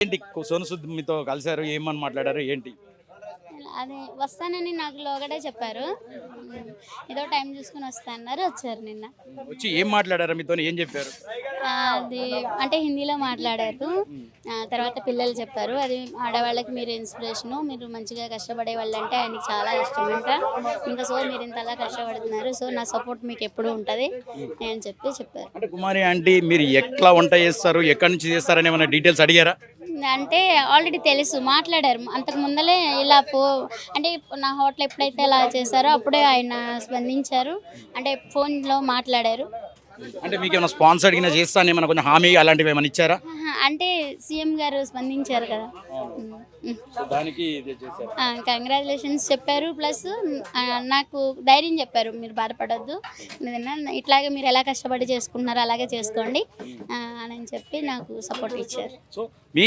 ఏంటి సోను సూద్ మీతో కలిసారు, ఏమని మాట్లాడారు ఏంటి? అదే వస్తానని నాకు లోగడే చెప్పారు. ఏదో టైం చూసుకొని వస్తా అన్నారు, వచ్చారు నిన్న. వచ్చి ఏం మాట్లాడారు మీతో, ఏం చెప్పారు? అది అంటే హిందీలో మాట్లాడారు. తర్వాత పిల్లలు చెప్పారు, అది ఆడవాళ్ళకి మీరు ఇన్స్పిరేషను, మీరు మంచిగా కష్టపడే వాళ్ళంటే ఆయనకి చాలా ఇష్టమంట. ఇంకా సో మీరు ఇంతలా కష్టపడుతున్నారు, సో నా సపోర్ట్ మీకు ఎప్పుడూ ఉంటుంది అని చెప్పారు. అంటే కుమారి ఆంటీ మీరు ఎట్లా వంట చేస్తారు, ఎక్కడి నుంచి చేస్తారని ఏమైనా డీటెయిల్స్ అడిగారా? అంటే ఆల్రెడీ తెలుసు, మాట్లాడారు అంతకు ముందలే. ఇలా అంటే నా హోటల్ ఎప్పుడైతే ఇలా చేశారో అప్పుడే ఆయన స్పందించారు, అంటే ఫోన్లో మాట్లాడారు. అంటే మీకు ఏమైనా స్పాన్సర్ అడిగినా చేస్తాను ఏమైనా కొంచెం హామీ అలాంటివి ఏమైనా ఇచ్చారా? అంటే సీఎం గారు స్పందించారు కదా, దానికి ఇది చేశారు. కంగ్రాచులేషన్స్ చెప్పారు. ప్లస్ నాకు ధైర్యం చెప్పారు, మీరు బాధపడొద్దు, ఇట్లాగే మీరు ఎలా కష్టపడి చేసుకుంటున్నారో అలాగే చేసుకోండి అని చెప్పి నాకు సపోర్ట్ ఇచ్చారు. సో మీ